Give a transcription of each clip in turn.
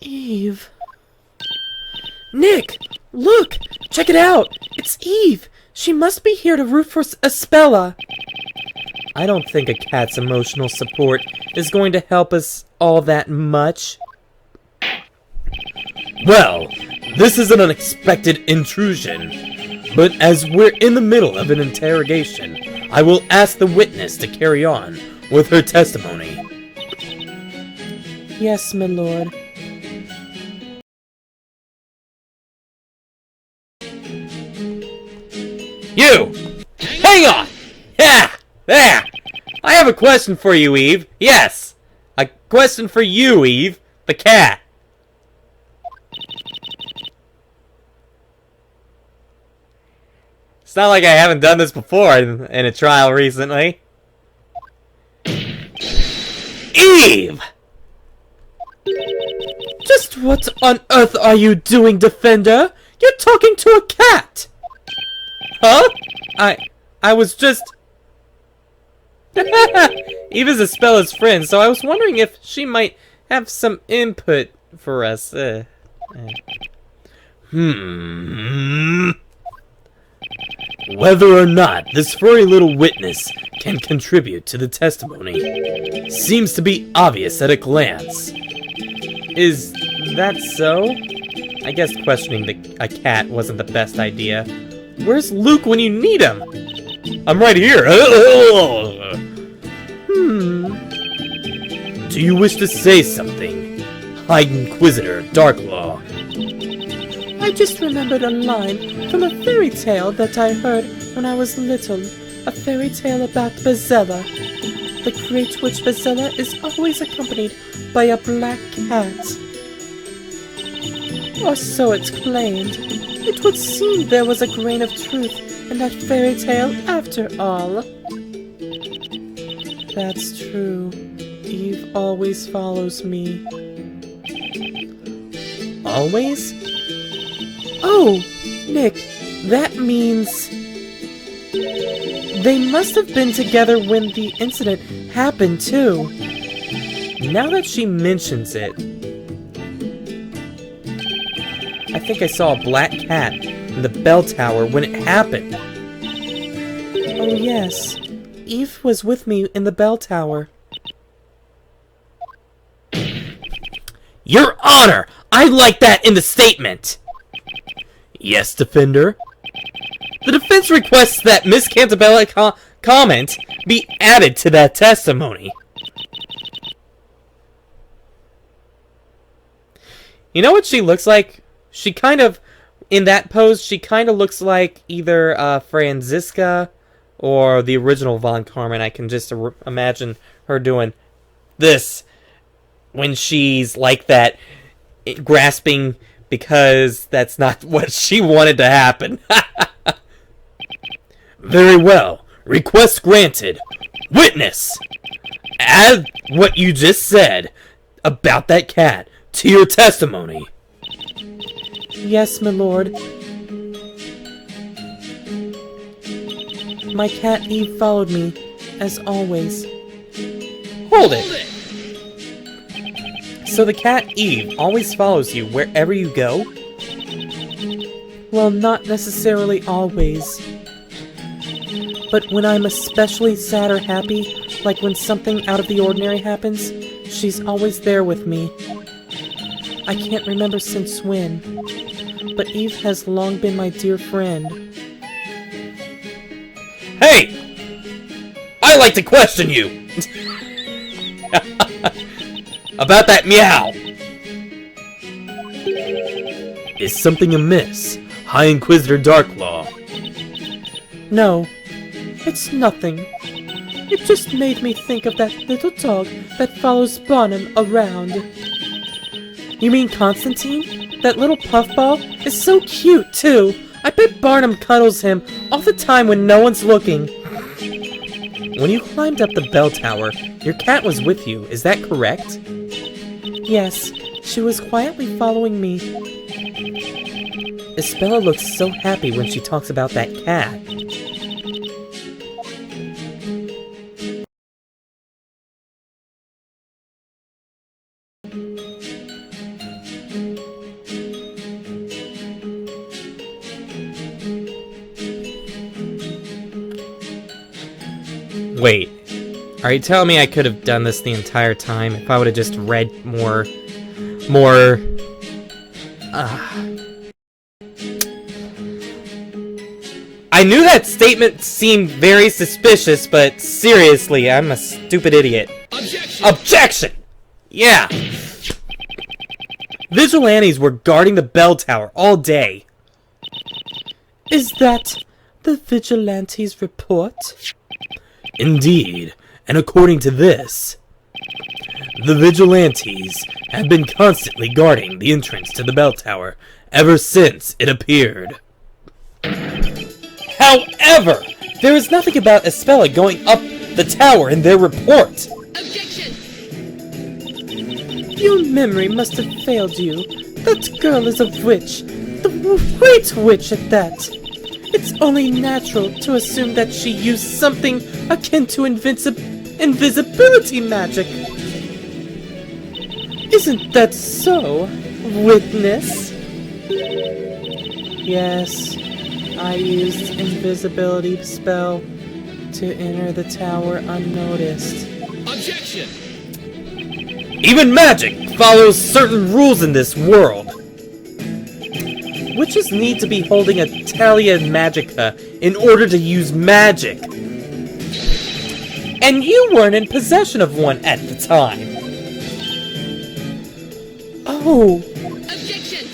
Eve. Nick! Look! Check it out! It's Eve! She must be here to root for Espella. I don't think a cat's emotional support is going to help us all that much. Well, this is an unexpected intrusion, but as we're in the middle of an interrogation, I will ask the witness to carry on with her testimony. Yes, my lord. You! Hang on! Yeah! There! I have a question for you, Eve. Yes! A question for you, Eve. The cat. It's not like I haven't done this before in a trial recently. Eve! Just what on earth are you doing, Defender? You're talking to a cat! Huh? I was just... Eve is Espella's friend, so I was wondering if she might have some input for us. Whether or not this furry little witness can contribute to the testimony seems to be obvious at a glance. Is that so? I guess questioning a cat wasn't the best idea. Where's Luke when you need him? I'm right here. Do you wish to say something, High Inquisitor Darklaw? I just remembered a line from a fairy tale that I heard when I was little. A fairy tale about Vigilantes. The great witch Vigilantes is always accompanied by a black cat. Or so it's claimed. It would seem there was a grain of truth in that fairy tale after all. That's true. Eve always follows me. Always? Oh, Nick, that means... they must have been together when the incident happened, too. Now that she mentions it, I think I saw a black cat in the bell tower when it happened. Oh, yes. Eve was with me in the bell tower. Your Honor! I like that in the statement! Yes, Defender? The defense requests that Miss Cantabella's comment be added to that testimony. You know what she looks like? She kind of, in that pose, she kind of looks like either Franziska or the original Von Carmen. I can just imagine her doing this when she's like that, grasping because that's not what she wanted to happen. Very well. Request granted. Witness! Add what you just said about that cat to your testimony. Yes, my lord. My cat Eve followed me, as always. Hold it! So the cat Eve always follows you wherever you go? Well, not necessarily always. But when I'm especially sad or happy, like when something out of the ordinary happens, she's always there with me. I can't remember since when, but Eve has long been my dear friend. Hey! I like to question you! About that meow! Is something amiss, High Inquisitor Darklaw? No, it's nothing. It just made me think of that little dog that follows Bonham around. You mean Constantine? That little puffball is so cute, too. I bet Barnum cuddles him all the time when no one's looking. When you climbed up the bell tower, your cat was with you, is that correct? Yes, she was quietly following me. Espella looks so happy when she talks about that cat. Wait. Are you telling me I could have done this the entire time if I would have just read more... I knew that statement seemed very suspicious, but seriously, I'm a stupid idiot. Objection! Objection! Yeah! Vigilantes were guarding the bell tower all day. Is that the Vigilantes report? Indeed, and according to this, the Vigilantes have been constantly guarding the entrance to the bell tower ever since it appeared. However, there is nothing about Espella going up the tower in their report. Objection! Your memory must have failed you. That girl is a witch. The great witch at that. It's only natural to assume that she used something akin to invisibility magic. Isn't that so, witness? Yes, I used invisibility spell to enter the tower unnoticed. Objection! Even magic follows certain rules in this world. Witches need to be holding a Talia Magica in order to use magic. And you weren't in possession of one at the time. Oh! Objection!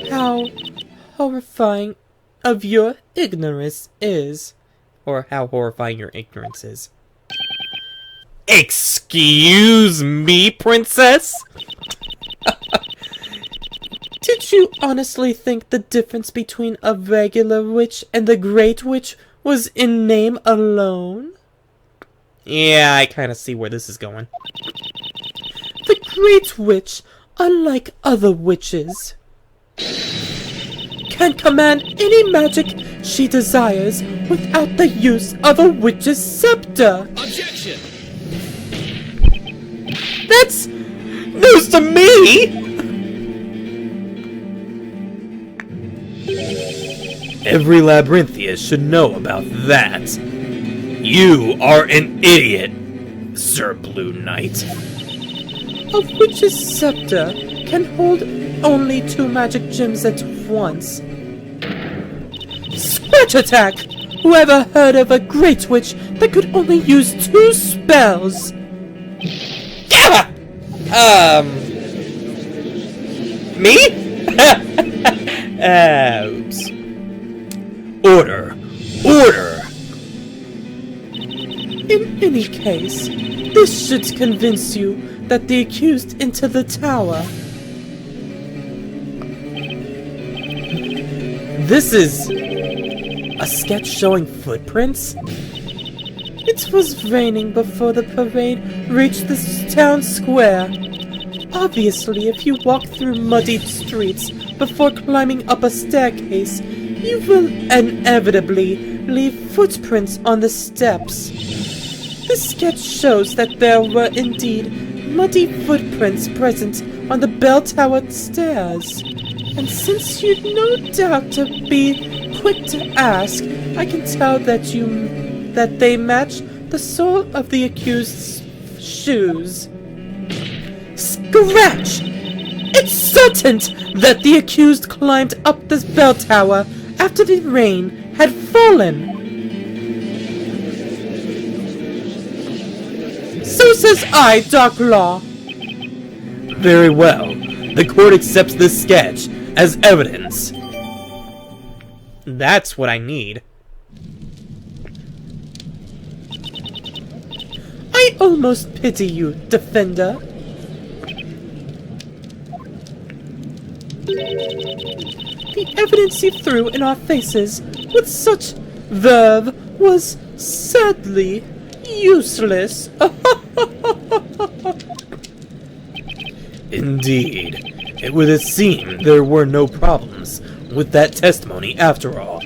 How horrifying of your ignorance is. Or how horrifying your ignorance is. Excuse me, princess? Did you honestly think the difference between a regular witch and the Great Witch was in name alone? Yeah, I kind of see where this is going. The Great Witch, unlike other witches, can command any magic she desires without the use of a witch's scepter. Objection! That's news to me! Every Labyrinthian should know about that. You are an idiot, Sir Blue Knight. A witch's scepter can hold only 2 magic gems at once. Scratch attack! Whoever heard of a great witch that could only use 2 spells? Yeah! Me? Oops. Order! Order! In any case, this should convince you that the accused entered the tower. This is a sketch showing footprints? It was raining before the parade reached the town square. Obviously, if you walk through muddied streets before climbing up a staircase, you will inevitably leave footprints on the steps. This sketch shows that there were indeed muddy footprints present on the bell tower stairs. And since you'd no doubt to be quick to ask, I can tell that they match the sole of the accused's shoes. Scratch! It's certain that the accused climbed up the bell tower after the rain had fallen. So says I, Dark Law. Very well. The court accepts this sketch as evidence. That's what I need. I almost pity you, defender. The evidence you threw in our faces with such verve was sadly useless. Indeed. It would seem there were no problems with that testimony after all.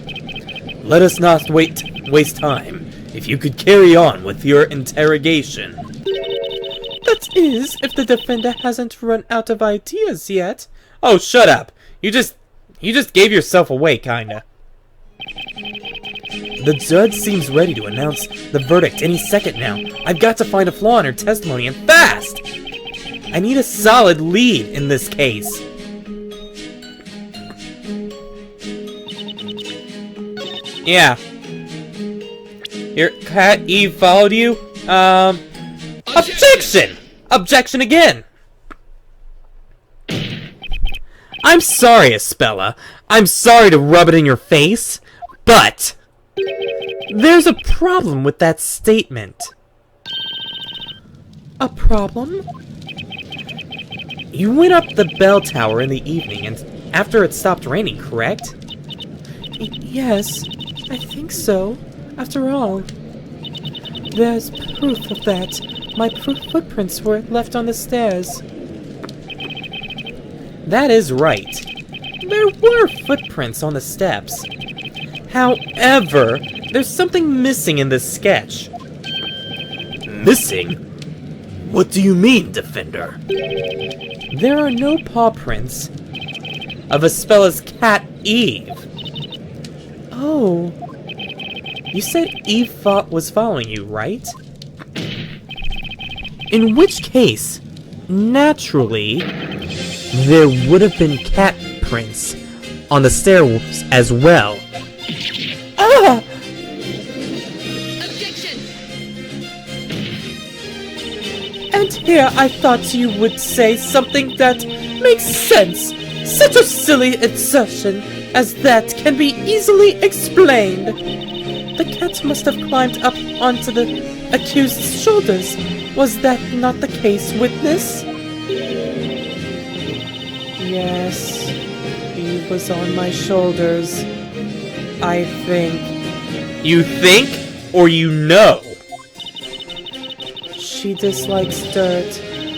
Let us not waste time. If you could carry on with your interrogation. That is, if the defender hasn't run out of ideas yet. Oh, shut up! You just gave yourself away, kinda. The judge seems ready to announce the verdict any second now. I've got to find a flaw in her testimony, and fast! I need a solid lead in this case. Yeah. Your cat Eve followed you? Objection! Objection again! I'm sorry, Espella. I'm sorry to rub it in your face, but there's a problem with that statement. A problem? You went up the bell tower in the evening and after it stopped raining, correct? Yes, I think so. After all, there's proof of that. My footprints were left on the stairs. That is right. There were footprints on the steps. However, there's something missing in this sketch. Missing? What do you mean, Defender? There are no paw prints of Espella's cat, Eve. Oh. You said Eve was following you, right? In which case, naturally, there would have been cat prints on the stairs as well. Ah! Objection! And here I thought you would say something that makes sense. Such a silly assertion as that can be easily explained. The cat must have climbed up onto the accused's shoulders. Was that not the case, witness? Yes, he was on my shoulders. I think. You think, or you know? She dislikes dirt,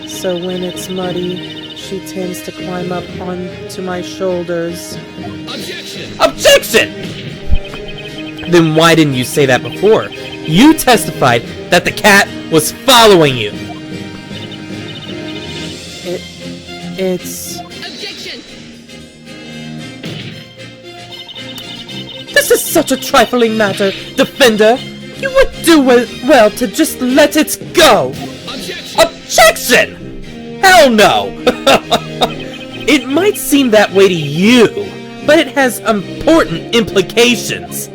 so when it's muddy, she tends to climb up onto my shoulders. Objection! Objection! Then why didn't you say that before? You testified that the cat was following you. It's... Objection! This is such a trifling matter, Defender! You would do well to just let it go! Objection! Objection! Hell no! It might seem that way to you, but it has important implications.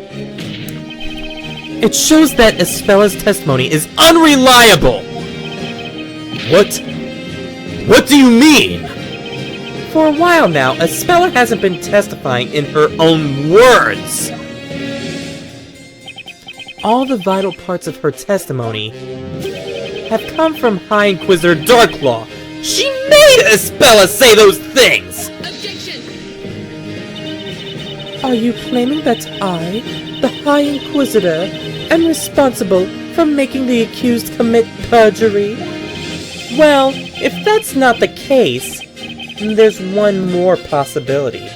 It shows that Espella's testimony is unreliable! What do you mean? For a while now, Espella hasn't been testifying in her own words. All the vital parts of her testimony have come from High Inquisitor Darklaw. She made Espella say those things! Objection! Are you claiming that I, the High Inquisitor, am responsible for making the accused commit perjury? Well, if that's not the case, there's one more possibility.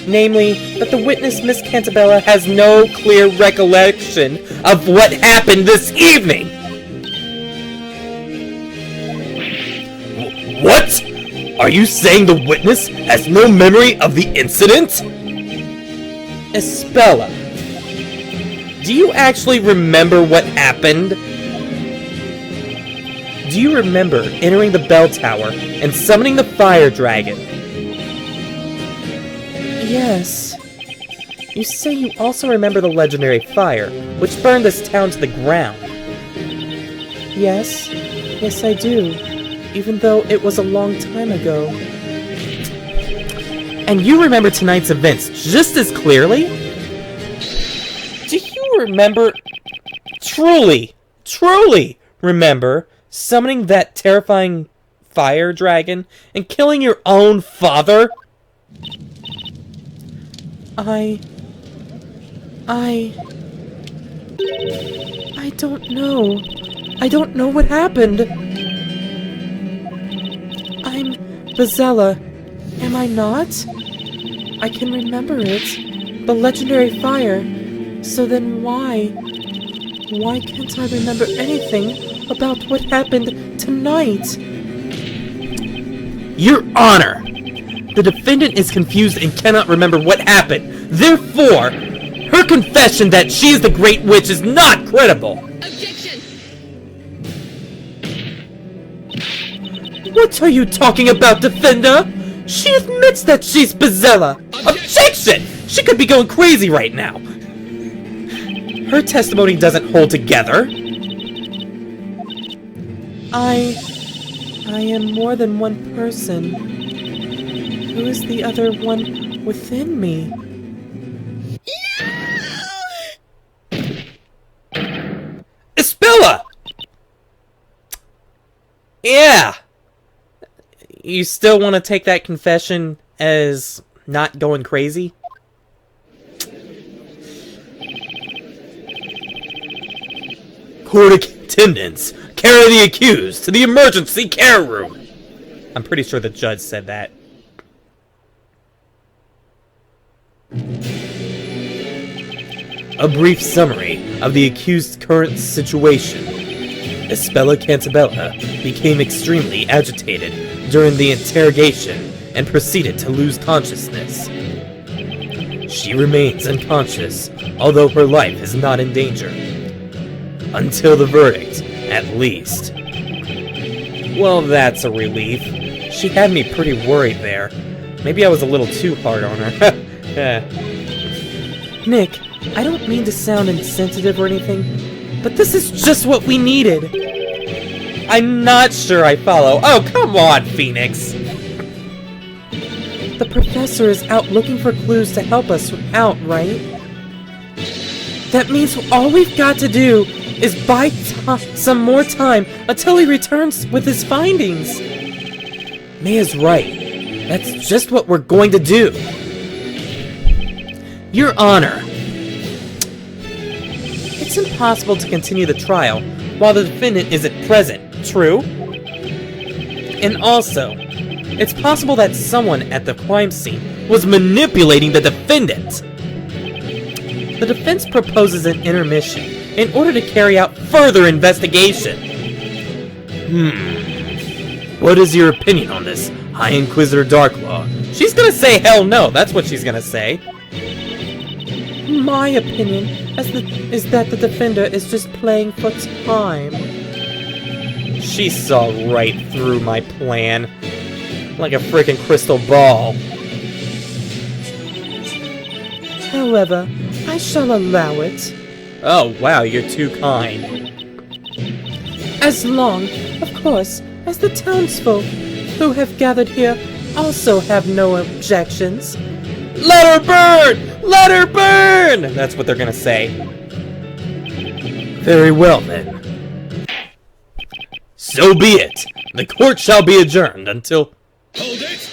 Namely, that the witness, Miss Cantabella, has no clear recollection of what happened this evening! What? Are you saying the witness has no memory of the incident? Espella, do you actually remember what happened? Do you remember entering the bell tower and summoning the fire dragon? Yes. You say you also remember the legendary fire, which burned this town to the ground. Yes. Yes, I do. Even though it was a long time ago. And you remember tonight's events just as clearly? Do you remember... truly remember summoning that terrifying fire dragon and killing your own father? I don't know. I don't know what happened. I'm Vizela, am I not? I can remember it. The legendary fire. So then why? Why can't I remember anything about what happened tonight? Your Honor! The defendant is confused and cannot remember what happened. Therefore, Her confession that she's the Great Witch is not credible! Objection! What are you talking about, Defender? She admits that she's Espella! Objection! She could be going crazy right now! Her testimony doesn't hold together! I am more than one person. Who is the other one within me? Espella! Yeah! You still want to take that confession as not going crazy? Court attendants, carry the accused to the emergency care room! I'm pretty sure the judge said that. A brief summary of the accused's current situation. Espella Cantabella became extremely agitated during the interrogation and proceeded to lose consciousness. She remains unconscious, although her life is not in danger. Until the verdict, at least. Well, that's a relief. She had me pretty worried there. Maybe I was a little too hard on her. Nick, I don't mean to sound insensitive or anything, but this is just what we needed. I'm not sure I follow. Oh, come on, Phoenix! The professor is out looking for clues to help us out, right? That means all we've got to do is buy some more time until he returns with his findings. Maya's right. That's just what we're going to do. Your Honor. It's impossible to continue the trial while the defendant isn't present, true? And also, it's possible that someone at the crime scene was manipulating the defendant. The defense proposes an intermission in order to carry out further investigation. What is your opinion on this, High Inquisitor Darklaw? She's gonna say hell no, that's what she's gonna say. My opinion is that the defender is just playing for time. She saw right through my plan. Like a freaking crystal ball. However, I shall allow it. Oh, wow, you're too kind. As long, of course, as the townsfolk who have gathered here also have no objections. Let her burn! Let her burn! That's what they're gonna say. Very well, then. So be it. The court shall be adjourned until... Hold it!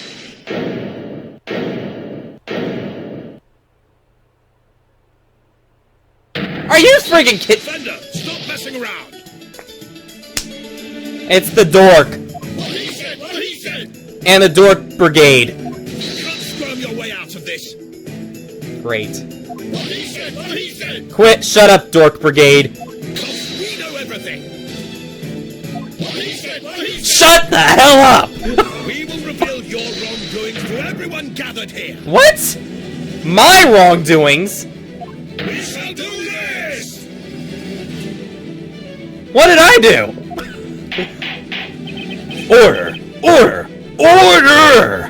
Are you freaking kidding? Defender, stop messing around! It's the dork. What he said! What he said! And the dork brigade. You can't squirm your way out of this! Great. What he said! What he said! Quit, shut up, dork brigade. Because we know everything! What he said! What he said! Shut the hell up! We will reveal your wrongdoings to everyone gathered here! What? My wrongdoings? We shall do this! What did I do? Order! Order! Order!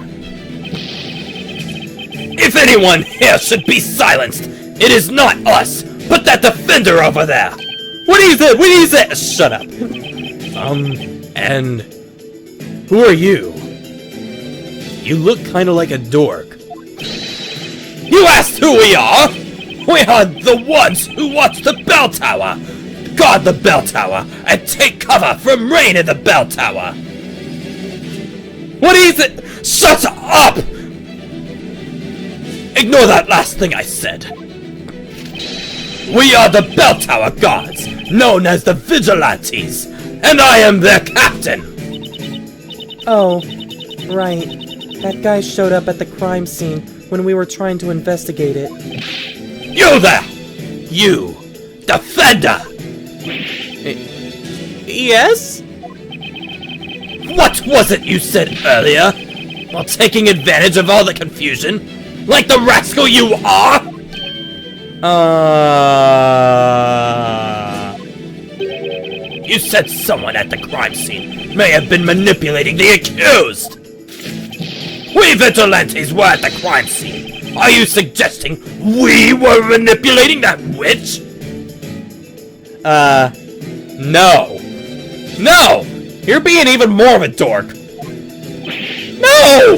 If anyone here should be silenced, it is not us, but that defender over there! What is it? What is it? Shut up. And... who are you? You look kinda like a dork. You asked who we are? We are the ones who watch the bell tower! Guard the bell tower, and take cover from rain in the bell tower! What is it? Shut up! Ignore that last thing I said. We are the bell tower guards, known as the Vigilantes, and I am their captain! Oh, right. That guy showed up at the crime scene when we were trying to investigate it. You there! You! Defender! Yes? What was it you said earlier? While taking advantage of all the confusion? Like the rascal you are? You said someone at the crime scene may have been manipulating the accused! We Vigilantes were at the crime scene! Are you suggesting we were manipulating that witch? No. No! You're being even more of a dork. No!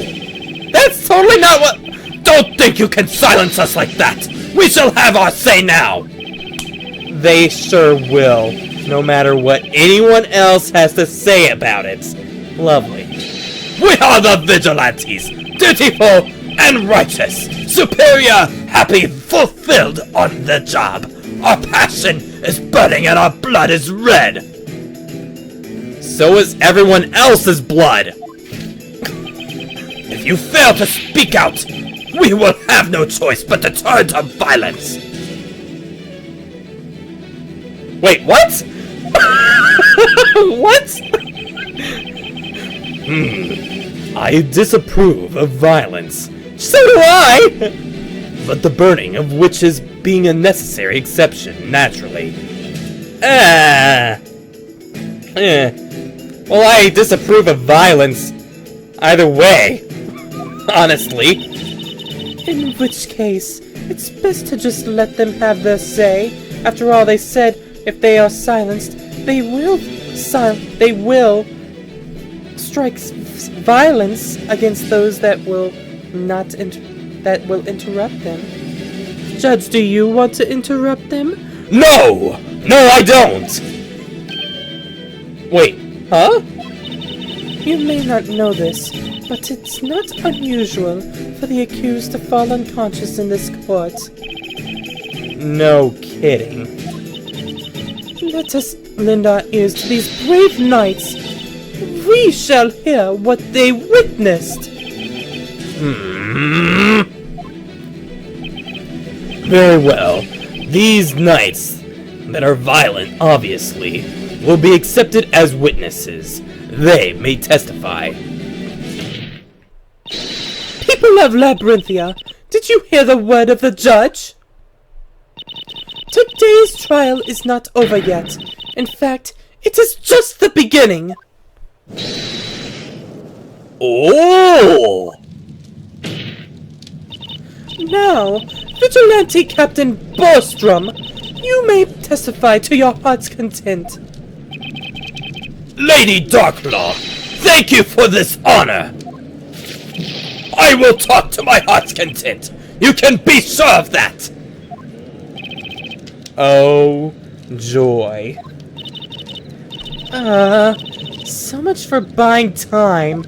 That's totally not what... Don't think you can silence us like that! We shall have our say now! They sure will. No matter what anyone else has to say about it. Lovely. We are the Vigilantes! Dutiful and righteous! Superior, happy, fulfilled on the job! Our passion is burning and our blood is red! So is everyone else's blood! If you fail to speak out, we will have no choice but to turn to violence! Wait, what? What? I disapprove of violence. So do I! But the burning of witches being a necessary exception, naturally. Well, I disapprove of violence either way. Honestly. In which case, it's best to just let them have their say. After all, they said if they are silenced, they will strike violence against those that will interrupt them. Judge, do you want to interrupt them? No! No, I don't! Wait, huh? You may not know this, but it's not unusual for the accused to fall unconscious in this court. No kidding. Let us lend our ears to these brave knights. We shall hear what they witnessed. Very well. These knights that are violent, obviously, will be accepted as witnesses. They may testify. People of Labyrinthia, did you hear the word of the judge? Today's trial is not over yet. In fact, it is just the beginning. Oh! Now, Vigilante Captain Borstrom, you may testify to your heart's content. Lady Darklaw, thank you for this honor! I will talk to my heart's content! You can be sure of that! Oh, joy. So much for buying time.